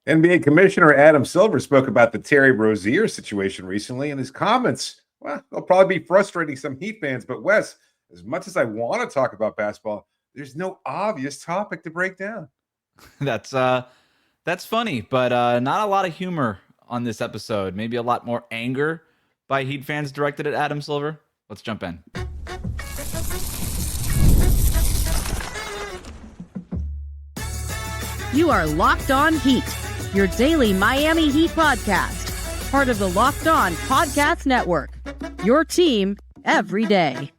NBA Commissioner Adam Silver spoke about the Terry Rozier situation recently, and his comments, well, they'll probably be frustrating some Heat fans. But Wes, as much as I want to talk about basketball, there's no obvious topic to break down. That's funny, but not a lot of humor on this episode. Maybe a lot more anger by Heat fans directed at Adam Silver. Let's jump in. You are Locked On Heat, your daily Miami Heat podcast, part of the Locked On Podcast Network, your team every day.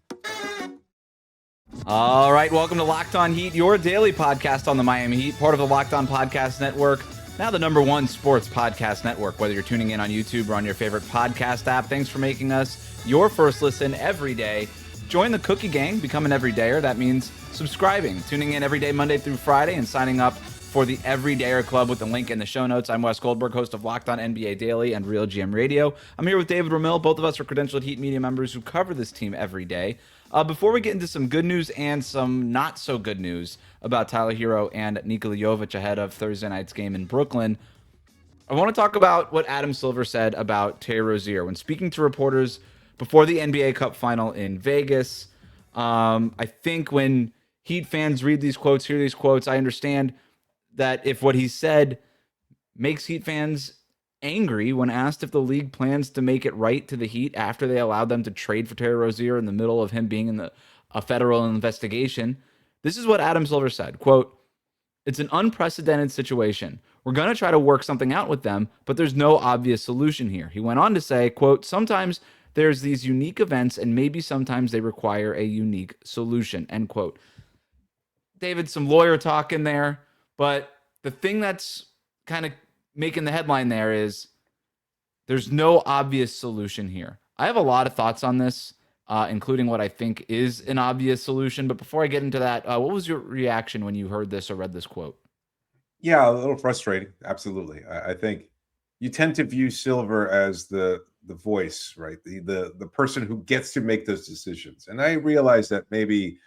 All right, welcome to Locked On Heat, your daily podcast on the Miami Heat, part of the Locked On Podcast Network, now the #1 sports podcast network. Whether you're tuning in on YouTube or on your favorite podcast app, thanks for making us your first listen every day. Join the Cookie Gang, become an everydayer. That means subscribing, tuning in every day, Monday through Friday, and signing up for the Everydayer Club with the link in the show notes. I'm Wes Goldberg, host of Locked On NBA Daily and Real GM Radio. I'm here with David Ramil. Both of us are credentialed Heat media members who cover this team every day. Before we get into some good news and some not so good news about Tyler Herro and Nikola Jovic ahead of Thursday night's game in Brooklyn, I want to talk about what Adam Silver said about Terry Rozier when speaking to reporters before the NBA Cup final in Vegas. I think when Heat fans read these quotes, hear these quotes, I understand that if what he said makes Heat fans angry when asked if the league plans to make it right to the Heat after they allowed them to trade for Terry Rozier in the middle of him being in a federal investigation, this is what Adam Silver said, quote, "It's an unprecedented situation. We're going to try to work something out with them, but there's no obvious solution here." He went on to say, quote, "Sometimes there's these unique events and maybe sometimes they require a unique solution," end quote. David, some lawyer talk in there. But the thing that's kind of making the headline there is there's no obvious solution here. I have a lot of thoughts on this, including what I think is an obvious solution. But before I get into that, what was your reaction when you heard this or read this quote? Yeah, a little frustrating. Absolutely. I think you tend to view Silver as the voice, right? The person who gets to make those decisions. And I realize that maybe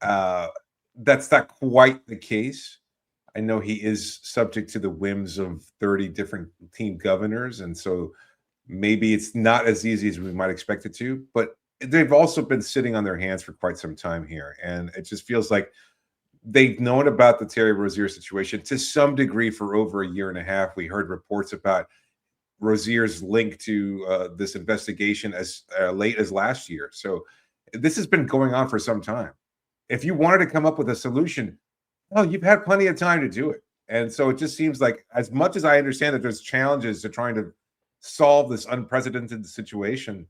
that's not quite the case. I know he is subject to the whims of 30 different team governors, and so maybe it's not as easy as we might expect it to, but they've also been sitting on their hands for quite some time here, and it just feels like they've known about the Terry Rozier situation to some degree for over a year and a half. We heard reports about Rozier's link to this investigation as late as last year, so this has been going on for some time. If you wanted to come up with a solution, well, you've had plenty of time to do it. And so it just seems like, as much as I understand that there's challenges to trying to solve this unprecedented situation,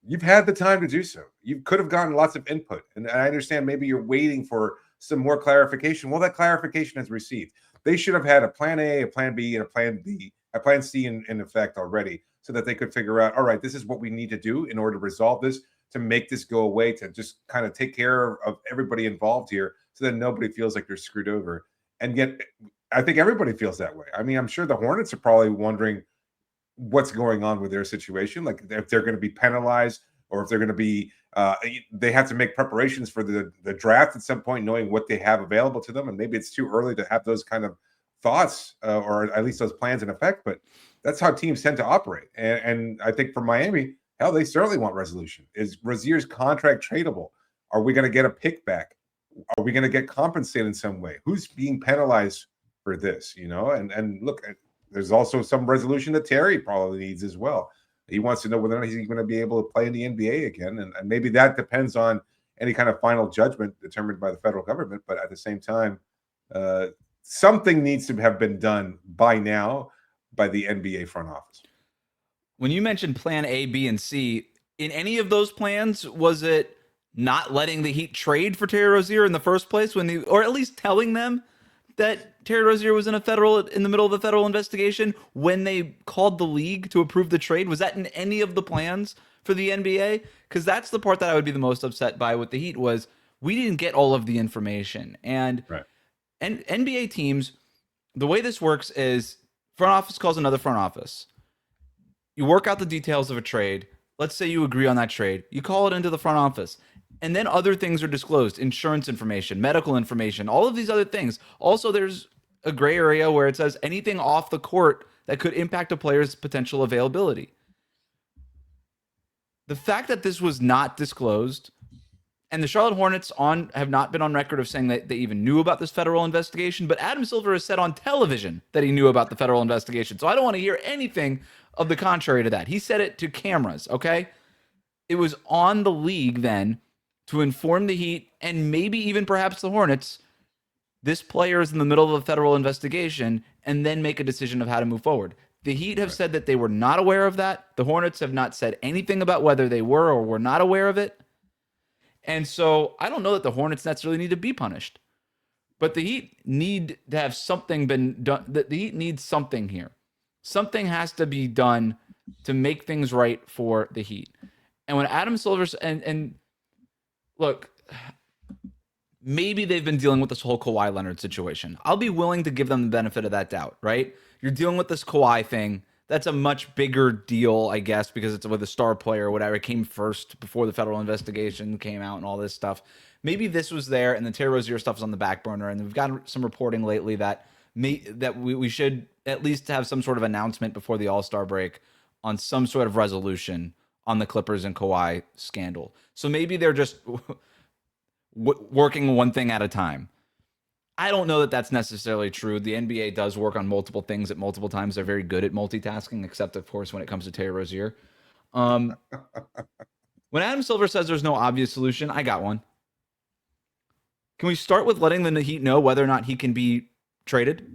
you've had the time to do so. You could have gotten lots of input. And I understand maybe you're waiting for some more clarification. Well, that clarification is received. They should have had a plan A, a plan B, and a plan C in effect already, so that they could figure out, all right, this is what we need to do in order to resolve this, to make this go away, to just kind of take care of everybody involved here, so that nobody feels like they're screwed over. And yet, I think everybody feels that way. I mean, I'm sure the Hornets are probably wondering what's going on with their situation, like if they're going to be penalized, or if they're going to be, they have to make preparations for the draft at some point, knowing what they have available to them. And maybe it's too early to have those kind of thoughts, or at least those plans in effect. But that's how teams tend to operate. And I think for Miami, hell, they certainly want resolution. Is Rozier's contract tradable? Are we going to get a pick back? Are we going to get compensated in some way? Who's being penalized for this? And look, there's also some resolution that Terry probably needs as well. He wants to know whether or not he's going to be able to play in the NBA again. And maybe that depends on any kind of final judgment determined by the federal government. But at the same time, something needs to have been done by now by the NBA front office. When you mentioned plan A, B, and C, in any of those plans, was it not letting the Heat trade for Terry Rozier in the first place, or at least telling them that Terry Rozier was in the middle of a federal investigation when they called the league to approve the trade? Was that in any of the plans for the NBA? Because that's the part that I would be the most upset by with the Heat, was we didn't get all of the information. And right. And NBA teams, the way this works is front office calls another front office. You work out the details of a trade. Let's say you agree on that trade. You call it into the front office. And then other things are disclosed. Insurance information, medical information, all of these other things. Also, there's a gray area where it says anything off the court that could impact a player's potential availability. The fact that this was not disclosed, and the Charlotte Hornets have not been on record of saying that they even knew about this federal investigation, but Adam Silver has said on television that he knew about the federal investigation. So I don't want to hear anything of the contrary to that. He said it to cameras, okay? It was on the league then to inform the Heat and maybe even perhaps the Hornets, this player is in the middle of a federal investigation, and then make a decision of how to move forward. The Heat have said that they were not aware of that. The Hornets have not said anything about whether they were or were not aware of it. And so I don't know that the Hornets necessarily need to be punished. But the Heat need to have something been done. The Heat needs something here. Something has to be done to make things right for the Heat. And when Adam Silver's and look, maybe they've been dealing with this whole Kawhi Leonard situation. I'll be willing to give them the benefit of that doubt, right? You're dealing with this Kawhi thing. That's a much bigger deal, I guess, because it's with a star player or whatever. It came first before the federal investigation came out and all this stuff. Maybe this was there, and the Terry Rozier stuff is on the back burner. And we've gotten some reporting lately that we should at least have some sort of announcement before the All-Star break on some sort of resolution on the Clippers and Kawhi scandal. So maybe they're just working one thing at a time. I don't know that that's necessarily true. The NBA does work on multiple things at multiple times. They're very good at multitasking, except, of course, when it comes to Terry Rozier. When Adam Silver says there's no obvious solution, I got one. Can we start with letting the Heat know whether or not he can be traded?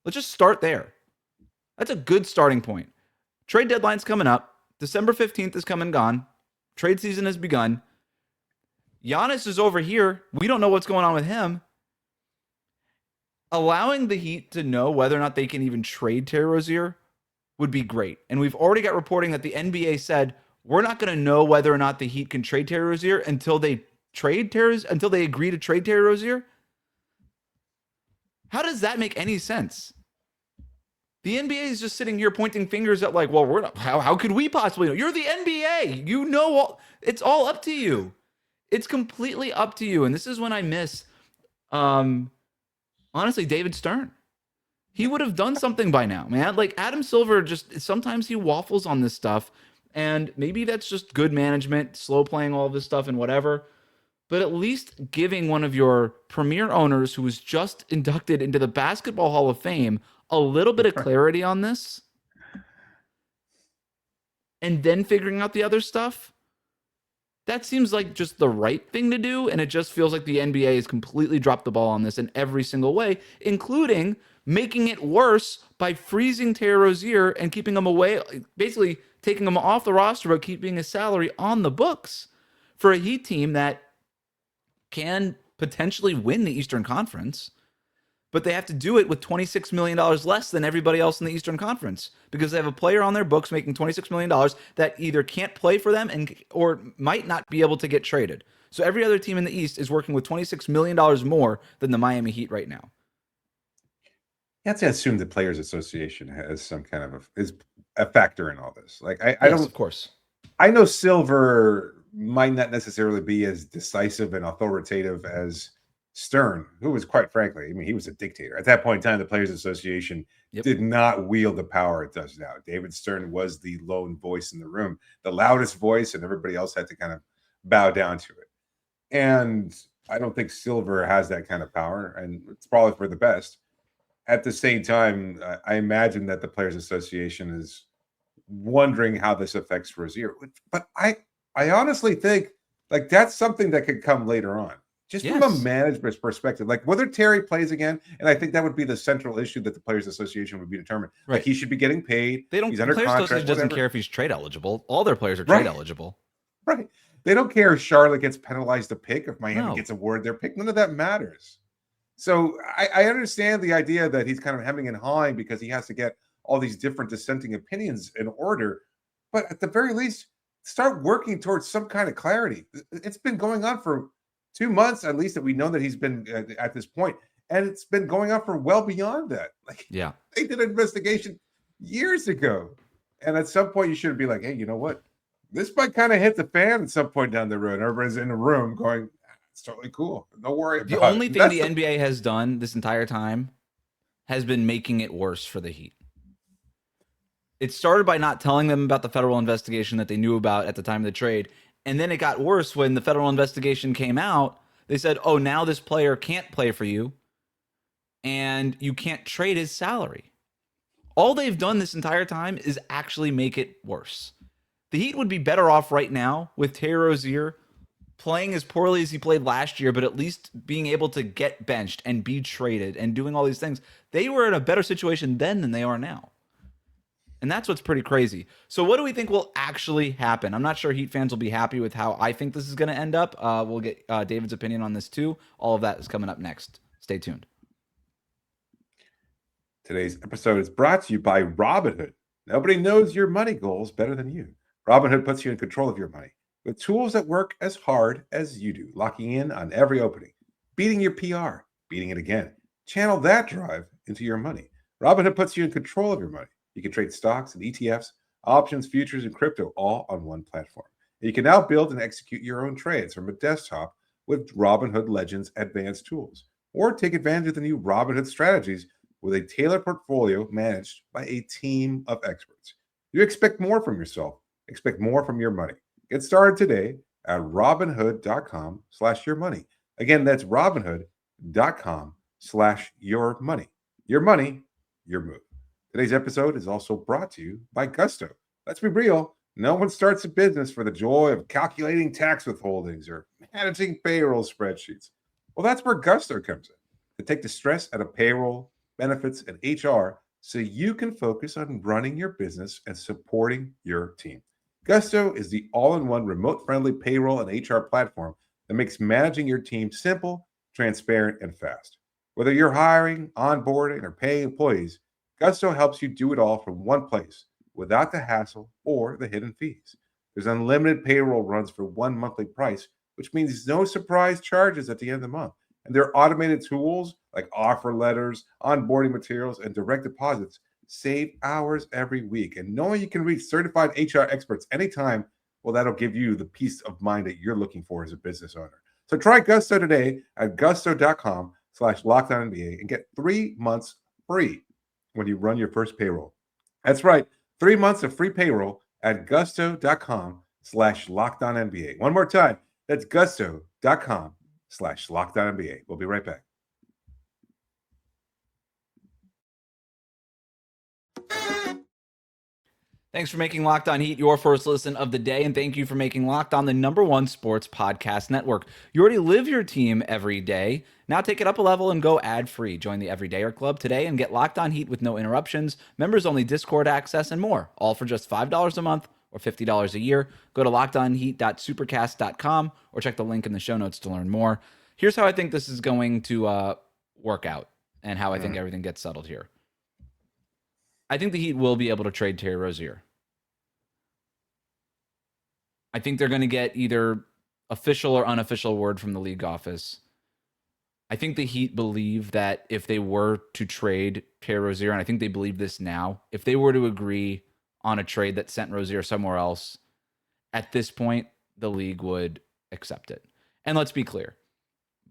Let's just start there. That's a good starting point. Trade deadline's coming up. December 15th is come and gone. Trade season has begun. Giannis is over here. We don't know what's going on with him. Allowing the Heat to know whether or not they can even trade Terry Rozier would be great. And we've already got reporting that the NBA said we're not going to know whether or not the Heat can trade Terry Rozier until they agree to trade Terry Rozier. How does that make any sense? The NBA is just sitting here pointing fingers at like, well, we're not. How could we possibly know? You're the NBA. You know, it's all up to you. It's completely up to you. And this is when I miss, honestly, David Stern. He would have done something by now, man. Like Adam Silver, just sometimes he waffles on this stuff, and maybe that's just good management, slow playing all of this stuff and whatever. But at least giving one of your premier owners who was just inducted into the Basketball Hall of Fame a little bit of clarity on this, and then figuring out the other stuff. That seems like just the right thing to do, and it just feels like the NBA has completely dropped the ball on this in every single way, including making it worse by freezing Terry Rozier and keeping him away, basically taking him off the roster, but keeping his salary on the books for a Heat team that can potentially win the Eastern Conference, but they have to do it with $26 million less than everybody else in the Eastern Conference because they have a player on their books making $26 million that either can't play for them or might not be able to get traded. So every other team in the East is working with $26 million more than the Miami Heat right now. You have to assume the Players Association has some kind of is a factor in all this. Like I Yes, don't, of course. I know Silver might not necessarily be as decisive and authoritative as Stern, who was, quite frankly, I mean, he was a dictator. At that point in time, the Players Association did not wield the power it does now. David Stern was the lone voice in the room, the loudest voice, and everybody else had to kind of bow down to it. And I don't think Silver has that kind of power, and it's probably for the best. At the same time, I imagine that the Players Association is wondering how this affects Rozier. But I honestly think like that's something that could come later on. Just from a management perspective, like whether Terry plays again, and I think that would be the central issue that the Players Association would be determined. Right. Like he should be getting paid. They don't. He's under Players contract. Association doesn't care if he's trade eligible. All their players are trade eligible. Right. They don't care if Charlotte gets penalized a pick, if Miami gets awarded their pick. None of that matters. So I understand the idea that he's kind of hemming and hawing because he has to get all these different dissenting opinions in order. But at the very least, start working towards some kind of clarity. It's been going on for 2 months, at least, that we know that he's been at this point. And it's been going on for well beyond that. Like, they did an investigation years ago. And at some point, you should be like, hey, you know what? This might kind of hit the fan at some point down the road. Everybody's in the room going, it's totally cool. Don't worry about it. The only thing the NBA has done this entire time has been making it worse for the Heat. It started by not telling them about the federal investigation that they knew about at the time of the trade. And then it got worse when the federal investigation came out. They said, oh, now this player can't play for you and you can't trade his salary. All they've done this entire time is actually make it worse. The Heat would be better off right now with Terry Rozier playing as poorly as he played last year, but at least being able to get benched and be traded and doing all these things. They were in a better situation then than they are now. And that's what's pretty crazy. So what do we think will actually happen? I'm not sure Heat fans will be happy with how I think this is going to end up. We'll get David's opinion on this too. All of that is coming up next. Stay tuned. Today's episode is brought to you by Robinhood. Nobody knows your money goals better than you. Robinhood puts you in control of your money with tools that work as hard as you do, locking in on every opening, beating your PR, beating it again. Channel that drive into your money. Robinhood puts you in control of your money. You can trade stocks and ETFs, options, futures, and crypto all on one platform. And you can now build and execute your own trades from a desktop with Robinhood Legends advanced tools, or take advantage of the new Robinhood strategies with a tailored portfolio managed by a team of experts. You expect more from yourself. Expect more from your money. Get started today at robinhood.com/yourmoney. Again, that's robinhood.com/yourmoney. Your money, your move. Today's episode is also brought to you by Gusto. Let's be real. No one starts a business for the joy of calculating tax withholdings or managing payroll spreadsheets. Well, that's where Gusto comes in to take the stress out of payroll, benefits, and HR so you can focus on running your business and supporting your team. Gusto is the all-in-one remote-friendly payroll and HR platform that makes managing your team simple, transparent, and fast. Whether you're hiring, onboarding, or paying employees, Gusto helps you do it all from one place without the hassle or the hidden fees. There's unlimited payroll runs for one monthly price, which means no surprise charges at the end of the month. And there are automated tools like offer letters, onboarding materials, and direct deposits save hours every week. And knowing you can reach certified HR experts anytime, well, that'll give you the peace of mind that you're looking for as a business owner. So try Gusto today at gusto.com/LockedOnNBA and get 3 months free when you run your first payroll. That's right, 3 months of free payroll at gusto.com/LockedOnNBA. One more time, that's gusto.com/LockedOnNBA. We'll be right back. Thanks for making Locked On Heat your first listen of the day, and thank you for making Locked On the #1 sports podcast network. You already live your team every day. Now take it up a level and go ad-free. Join the Everydayer Club today and get Locked On Heat with no interruptions, members-only Discord access, and more, all for just $5 a month or $50 a year. Go to lockedonheat.supercast.com or check the link in the show notes to learn more. Here's how I think this is going to work out and how I think everything gets settled here. I think the Heat will be able to trade Terry Rozier. I think they're going to get either official or unofficial word from the league office. I think the Heat believe that if they were to trade Terry Rozier, and I think they believe this now, if they were to agree on a trade that sent Rozier somewhere else, at this point, the league would accept it. And let's be clear.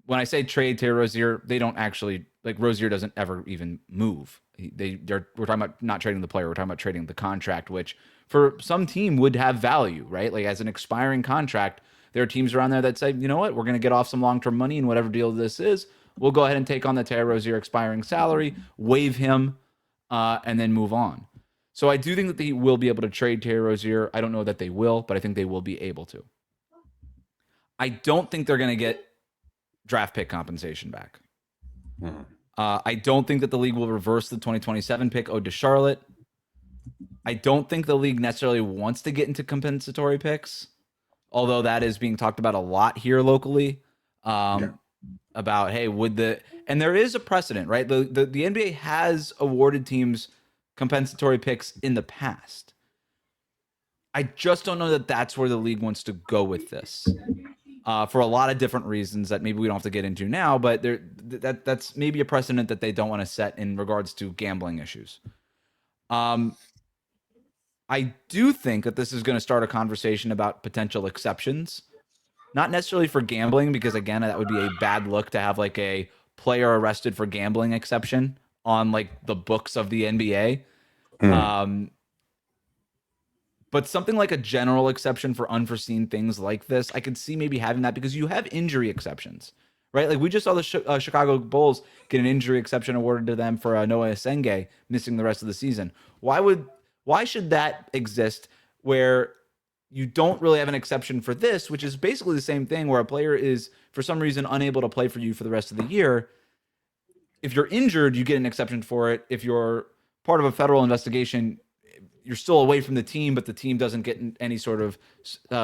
When I say trade Terry Rozier, they don't actually, like, Rozier doesn't ever even move. We're talking about not trading the player, we're talking about trading the contract, which for some team would have value, right? Like, as an expiring contract, there are teams around there that say, you know what, we're going to get off some long-term money in whatever deal this is. We'll go ahead and take on the Terry Rozier expiring salary, waive him, and then move on. So I do think that they will be able to trade Terry Rozier. I don't know that they will, but I think they will be able to. I don't think they're going to get draft pick compensation back. I don't think that the league will reverse the 2027 pick owed to Charlotte. I don't think the league necessarily wants to get into compensatory picks, although that is being talked about a lot here locally. About, hey, and there is a precedent, right? The NBA has awarded teams compensatory picks in the past. I just don't know that that's where the league wants to go with this. For a lot of different reasons that maybe we don't have to get into now, but that's maybe a precedent that they don't want to set in regards to gambling issues. I do think that this is going to start a conversation about potential exceptions, not necessarily for gambling, because again, that would be a bad look to have like a player arrested for gambling exception on like the books of the NBA. But something like a general exception for unforeseen things like this, I could see maybe having that because you have injury exceptions, right? Like we just saw the Chicago Bulls get an injury exception awarded to them for Noah Esenge missing the rest of the season. Why should that exist where you don't really have an exception for this, which is basically the same thing where a player is for some reason unable to play for you for the rest of the year? If you're injured, you get an exception for it. If you're part of a federal investigation, you're still away from the team, but the team doesn't get any sort of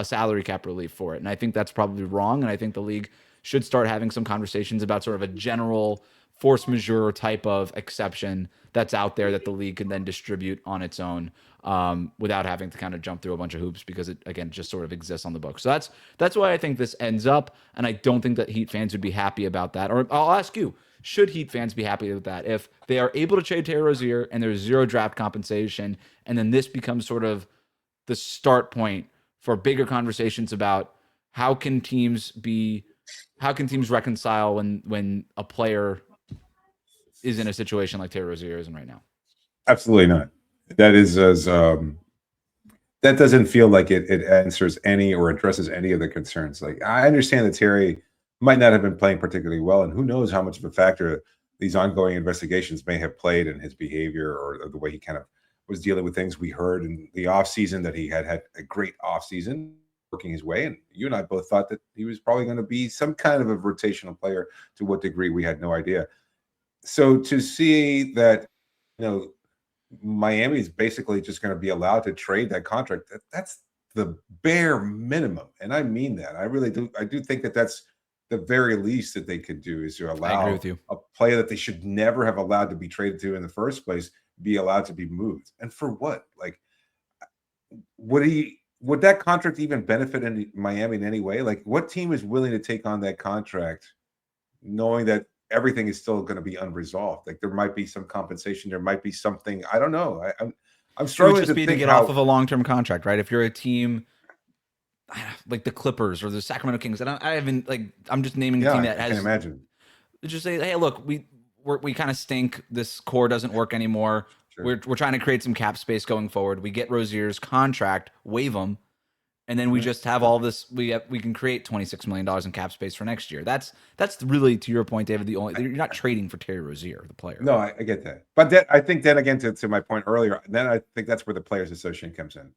salary cap relief for it. And I think that's probably wrong. And I think the league should start having some conversations about sort of a general force majeure type of exception that's out there that the league can then distribute on its own without having to kind of jump through a bunch of hoops because it, again, just sort of exists on the book. So that's why I think this ends up. And I don't think that Heat fans would be happy about that. Or I'll ask you, should Heat fans be happy with that if they are able to trade Terry Rozier and there's zero draft compensation, and then this becomes sort of the start point for bigger conversations about how can teams reconcile when a player is in a situation like Terry Rozier is in right now? Absolutely not. That is as that doesn't feel like it answers any or addresses any of the concerns. Like I understand that Terry might not have been playing particularly well, and who knows how much of a factor these ongoing investigations may have played in his behavior or the way he kind of was dealing with things. We heard in the offseason that he had a great offseason working his way, and you and I both thought that he was probably going to be some kind of a rotational player. To what degree, we had no idea. So to see that, Miami is basically just going to be allowed to trade that contract, that's the bare minimum. And I mean that. I really do. I do think that that's the very least that they could do is to allow a player that they should never have allowed to be traded to in the first place be allowed to be moved. And for what? Like, would that contract even benefit Miami in any way? Like, what team is willing to take on that contract knowing that everything is still going to be unresolved? Like, there might be some compensation, there might be something. I don't know. I'm struggling to get off of a long-term contract, right? If you're a team like the Clippers or the Sacramento Kings, I'm just naming a team that has. I can imagine. Just say, hey, look, we kind of stink. This core doesn't work anymore. Sure. We're trying to create some cap space going forward. We get Rozier's contract, waive him, and then we just have all this. We can create $26 million in cap space for next year. That's really, to your point, David. You're not trading for Terry Rozier, the player. No, I get that, but I think then again to my point earlier, then I think that's where the Players Association comes in.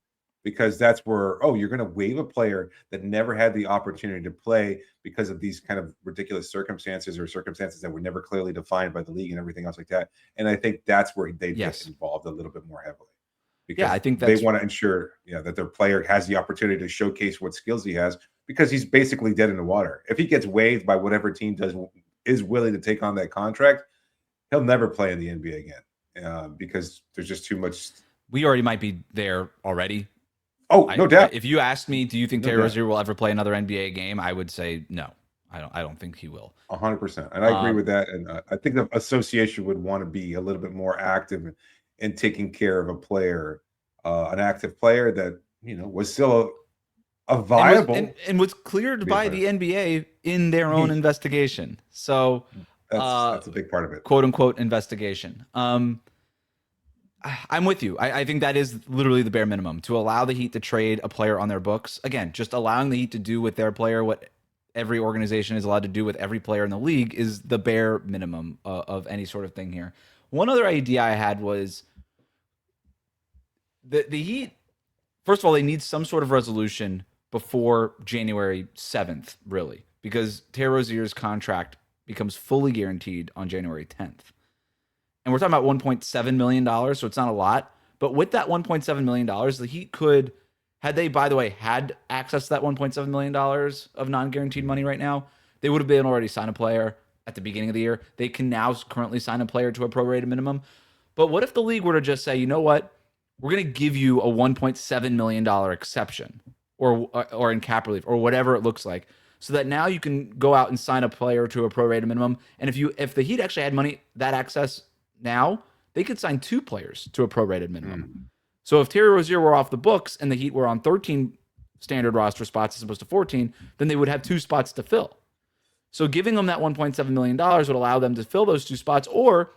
Because that's where, you're going to waive a player that never had the opportunity to play because of these kind of ridiculous circumstances or circumstances that were never clearly defined by the league and everything else like that. And I think that's where they get involved a little bit more heavily. Because I think they want to ensure that their player has the opportunity to showcase what skills he has, because he's basically dead in the water. If he gets waived by whatever team is willing to take on that contract, he'll never play in the NBA again because there's just too much. We already might be there already. Oh, no doubt. If you asked me, do you think Terry Rozier will ever play another NBA game? I would say no. I don't think he will. 100%. And I agree with that. And I think the association would want to be a little bit more active in taking care of a player, an active player that, was still a viable. And was cleared by the NBA in their own investigation. So that's a big part of it. Quote unquote investigation. I'm with you. I think that is literally the bare minimum to allow the Heat to trade a player on their books. Again, just allowing the Heat to do with their player what every organization is allowed to do with every player in the league is the bare minimum of any sort of thing here. One other idea I had was the Heat, first of all, they need some sort of resolution before January 7th, really, because Terry Rozier's contract becomes fully guaranteed on January 10th. And we're talking about $1.7 million, so it's not a lot. But with that $1.7 million, the Heat could, had they, by the way, had access to that $1.7 million of non-guaranteed money right now, they would have been already signed a player at the beginning of the year. They can now currently sign a player to a prorated minimum. But what if the league were to just say, you know what, we're going to give you a $1.7 million exception or in cap relief or whatever it looks like, so that now you can go out and sign a player to a prorated minimum. And if the Heat actually had money, that access now, they could sign 2 players to a prorated minimum. So if Terry Rozier were off the books and the Heat were on 13 standard roster spots as opposed to 14, then they would have 2 spots to fill. So giving them that $1.7 million would allow them to fill those 2 spots, or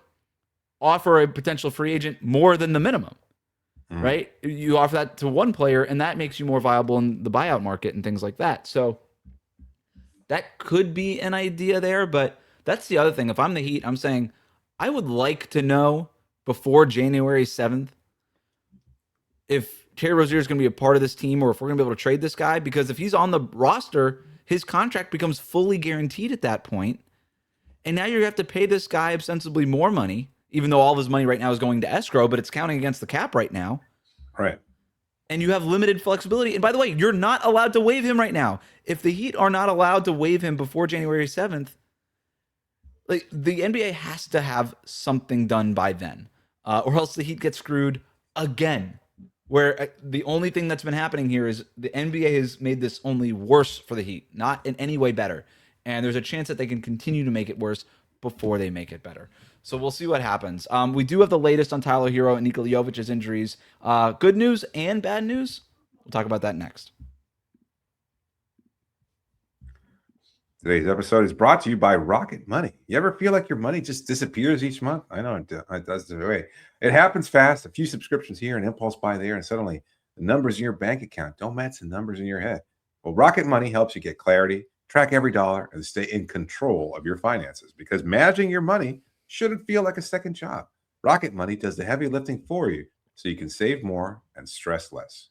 offer a potential free agent more than the minimum, right? You offer that to one player, and that makes you more viable in the buyout market and things like that. So that could be an idea there, but that's the other thing. If I'm the Heat, I'm saying I would like to know before January 7th if Terry Rozier is going to be a part of this team or if we're going to be able to trade this guy, because if he's on the roster, his contract becomes fully guaranteed at that point. And now you have to pay this guy ostensibly more money, even though all of his money right now is going to escrow, but it's counting against the cap right now. Right. And you have limited flexibility. And by the way, you're not allowed to waive him right now. If the Heat are not allowed to waive him before January 7th, like the NBA has to have something done by then, or else the Heat get screwed again. Where the only thing that's been happening here is the NBA has made this only worse for the Heat, not in any way better. And there's a chance that they can continue to make it worse before they make it better. So we'll see what happens. We do have the latest on Tyler Herro and Nikola Jovic's injuries. Good news and bad news. We'll talk about that next. Today's episode is brought to you by Rocket Money. You ever feel like your money just disappears each month? I know it does the way. It happens fast. A few subscriptions here, an impulse buy there, and suddenly the numbers in your bank account don't match the numbers in your head. Well, Rocket Money helps you get clarity, track every dollar, and stay in control of your finances, because managing your money shouldn't feel like a second job. Rocket Money does the heavy lifting for you so you can save more and stress less.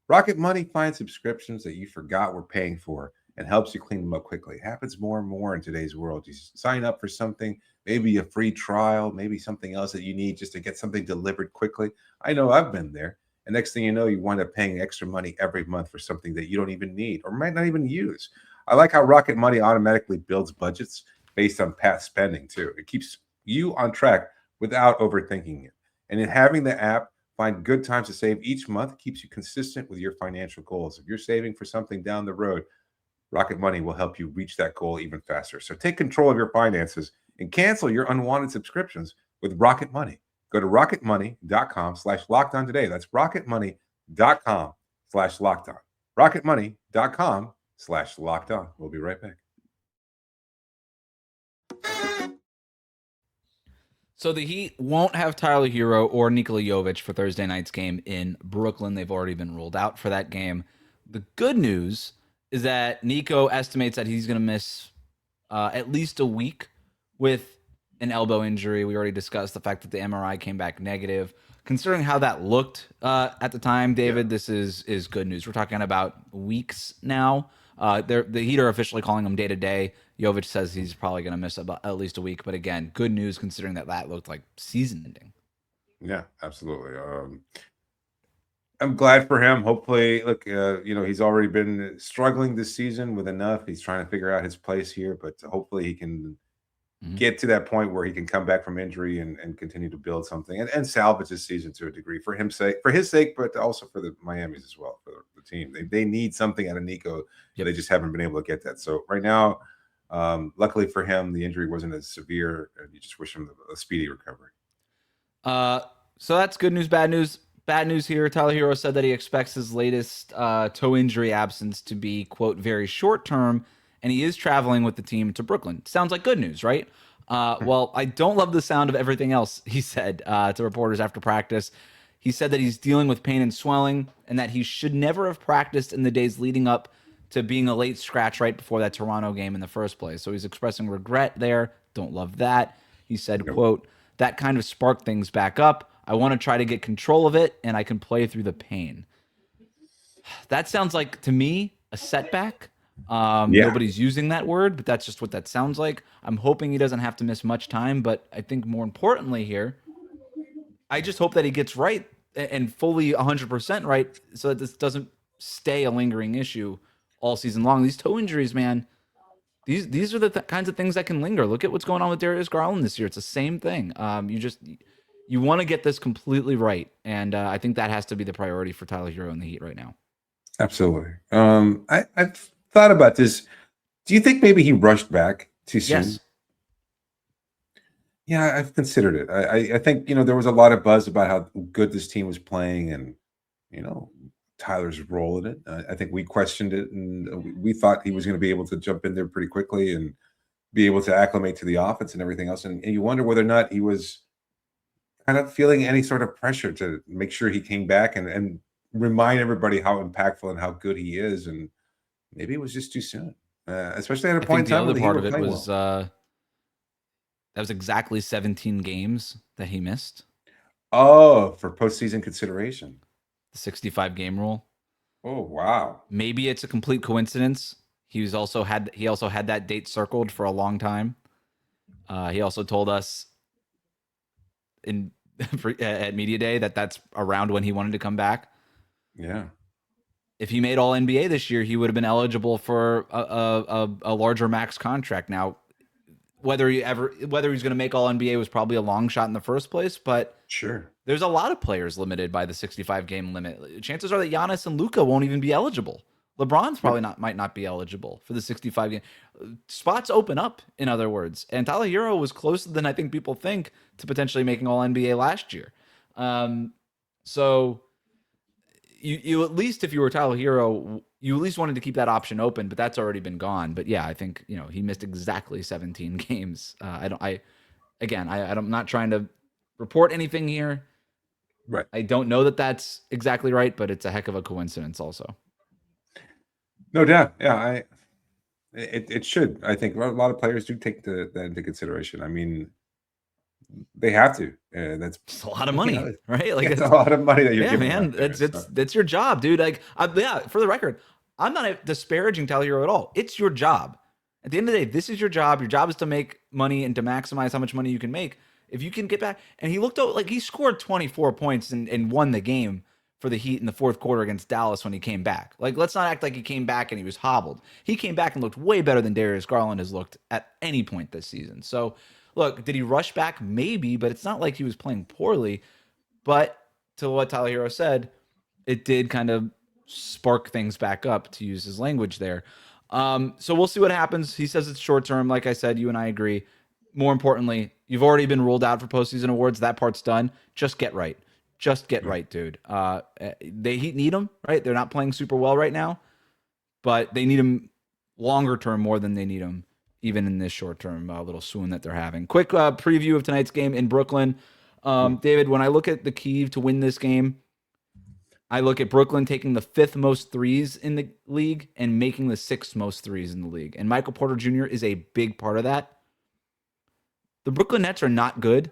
Rocket Money finds subscriptions that you forgot were paying for and helps you clean them up quickly. It happens more and more in today's world. You sign up for something, maybe a free trial, maybe something else that you need just to get something delivered quickly. I know I've been there. And next thing you know, you wind up paying extra money every month for something that you don't even need or might not even use. I like how Rocket Money automatically builds budgets based on past spending too. It keeps you on track without overthinking it. And in having the app find good times to save each month keeps you consistent with your financial goals. If you're saving for something down the road, Rocket Money will help you reach that goal even faster. So take control of your finances and cancel your unwanted subscriptions with Rocket Money. Go to rocketmoney.com/lockedon today. That's rocketmoney.com/lockedon. rocketmoney.com/lockedon. We'll be right back. So the Heat won't have Tyler Herro or Nikola Jovic for Thursday night's game in Brooklyn. They've already been ruled out for that game. The good news is that Nico estimates that he's going to miss at least a week with an elbow injury. We already discussed the fact that the MRI came back negative. Considering how that looked at the time, David, This is good news. We're talking about weeks now. The Heat are officially calling him day-to-day. Jovic says he's probably going to miss about at least a week. But again, good news considering that looked like season-ending. Yeah, absolutely. I'm glad for him. Hopefully, look, he's already been struggling this season with enough. He's trying to figure out his place here, but hopefully he can get to that point where he can come back from injury and continue to build something and salvage his season to a degree for his sake, but also for the Miami's as well, for the team. They need something out of Nico. Yep. They just haven't been able to get that. So right now, luckily for him, the injury wasn't as severe, and you just wish him a speedy recovery. So that's good news, bad news. Bad news here. Tyler Herro said that he expects his latest toe injury absence to be, quote, very short term, and he is traveling with the team to Brooklyn. Sounds like good news, right? Well, I don't love the sound of everything else he said to reporters after practice. He said that he's dealing with pain and swelling and that he should never have practiced in the days leading up to being a late scratch right before that Toronto game in the first place. So he's expressing regret there. Don't love that. He said, quote, that kind of sparked things back up. I want to try to get control of it, and I can play through the pain. That sounds like, to me, a setback. Nobody's using that word, but that's just what that sounds like. I'm hoping he doesn't have to miss much time, but I think more importantly here, I just hope that he gets right and fully 100% right so that this doesn't stay a lingering issue all season long. These toe injuries, man, these are the kinds of things that can linger. Look at what's going on with Darius Garland this year. It's the same thing. You want to get this completely right, and I think that has to be the priority for Tyler Herro in the Heat right now. Absolutely. I've thought about this. Do you think maybe he rushed back too soon? Yes. Yeah, I've considered it. I think, there was a lot of buzz about how good this team was playing and, Tyler's role in it. I think we questioned it, and we thought he was going to be able to jump in there pretty quickly and be able to acclimate to the offense and everything else. And you wonder whether or not he was kind of feeling any sort of pressure to make sure he came back and remind everybody how impactful and how good he is. And maybe it was just too soon, especially at a point in time the when other part the of Heat it were was playing well. that was exactly 17 games that he missed. Oh, for postseason consideration. The 65 game rule. Oh, wow. Maybe it's a complete coincidence. He also had that date circled for a long time. He also told us at Media Day that that's around when he wanted to come back. Yeah. If he made All NBA this year, he would have been eligible for a larger max contract. Now, whether he's going to make All NBA was probably a long shot in the first place, but Sure. there's a lot of players limited by the 65 game limit. Chances are that Giannis and Luka won't even be eligible. LeBron's probably might not be eligible for the 65 game. Spots open up, in other words. And Tyler Herro was closer than I think people think to potentially making All NBA last year. So you at least, if you were Tyler Herro, you at least wanted to keep that option open, but that's already been gone. But yeah, I think he missed exactly 17 games. I'm not trying to report anything here. Right. I don't know that that's exactly right, but it's a heck of a coincidence also. No doubt. Yeah, it should. I think a lot of players do take that into consideration. I mean, they have to. That's it's a lot of money, right? Like it's a lot of money that you're giving. Man. That's your job, dude. Like, for the record, I'm not disparaging Tyler Herro at all. It's your job. At the end of the day, this is your job. Your job is to make money and to maximize how much money you can make. If you can get back, and he looked like he scored 24 points and won the game for the Heat in the fourth quarter against Dallas when he came back. Like, let's not act like he came back and he was hobbled. He came back and looked way better than Darius Garland has looked at any point this season. So, look, did he rush back? Maybe, but it's not like he was playing poorly. But to what Tyler Herro said, it did kind of spark things back up, to use his language there. So we'll see what happens. He says it's short term. Like I said, you and I agree. More importantly, you've already been ruled out for postseason awards. That part's done. Just get right. Just get right, dude. They need him, right? They're not playing super well right now, but they need him longer term more than they need him even in this short term little swoon that they're having. Quick preview of tonight's game in Brooklyn. David, when I look at the key to win this game, I look at Brooklyn taking the 5th most threes in the league and making the 6th most threes in the league. And Michael Porter Jr. is a big part of that. The Brooklyn Nets are not good.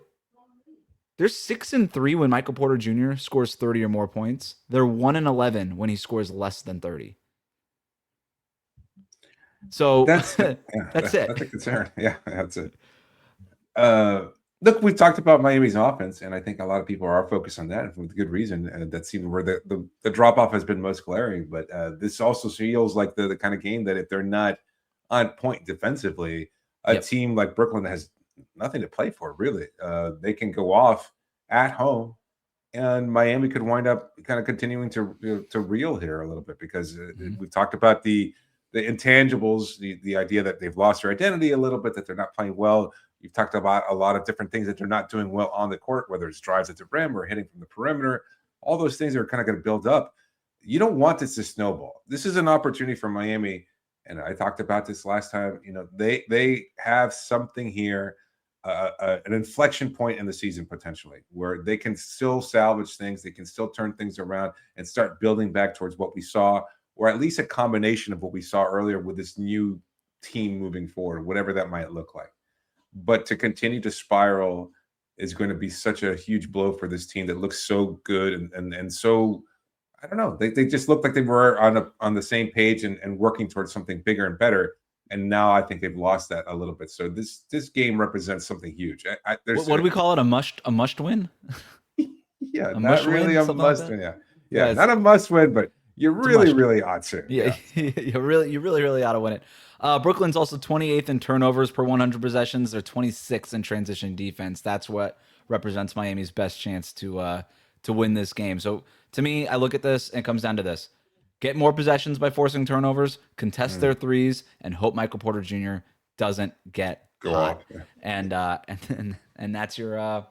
They're 6-3 when Michael Porter Jr. scores 30 or more points. They're 1-11 when he scores less than 30. So that's it. That's a concern. Yeah, that's it. Look, we've talked about Miami's offense, and I think a lot of people are focused on that with good reason. And that seems where the drop off has been most glaring. But this also feels like the kind of game that if they're not on point defensively, a team like Brooklyn has nothing to play for, really. They can go off at home, and Miami could wind up kind of continuing to reel here a little bit because we've talked about the intangibles, the idea that they've lost their identity a little bit, that they're not playing well. You've talked about a lot of different things that they're not doing well on the court, whether it's drives at the rim or hitting from the perimeter. All those things are kind of going to build up. You don't want this to snowball. This is an opportunity for Miami, and I talked about this last time. They have something here, an inflection point in the season potentially, where they can still salvage things, they can still turn things around and start building back towards what we saw, or at least a combination of what we saw earlier with this new team moving forward, whatever that might look like. But to continue to spiral is going to be such a huge blow for this team that looks so good and so, I don't know, they just look like they were on the same page and working towards something bigger and better. And now I think they've lost that a little bit. So this game represents something huge. What do we call it? A must win? Yeah, not really a must win. Yeah, not a must win, but you really ought to. Yeah. you really ought to win it. Brooklyn's also 28th in turnovers per 100 possessions. They're 26th in transition defense. That's what represents Miami's best chance to win this game. So to me, I look at this and it comes down to this: get more possessions by forcing turnovers, contest their threes, and hope Michael Porter Jr. doesn't get hot. Yeah. And that's your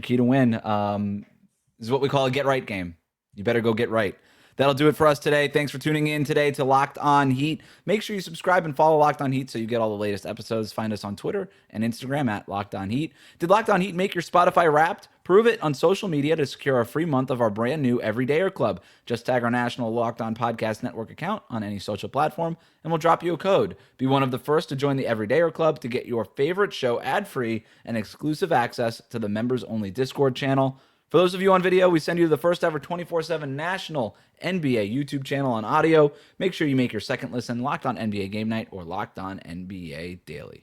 key to win. This is what we call a get right game. You better go get right. That'll do it for us today. Thanks for tuning in today to Locked On Heat. Make sure you subscribe and follow Locked On Heat so you get all the latest episodes. Find us on Twitter and Instagram at Locked On Heat. Did Locked On Heat make your Spotify Wrapped? Prove it on social media to secure a free month of our brand new Everydayer Club. Just tag our national Locked On Podcast Network account on any social platform, and we'll drop you a code. Be one of the first to join the Everydayer Club to get your favorite show ad-free and exclusive access to the members-only Discord channel. For those of you on video, we send you the first ever 24/7 national NBA YouTube channel on audio. Make sure you make your second listen Locked On NBA Game Night or Locked On NBA Daily.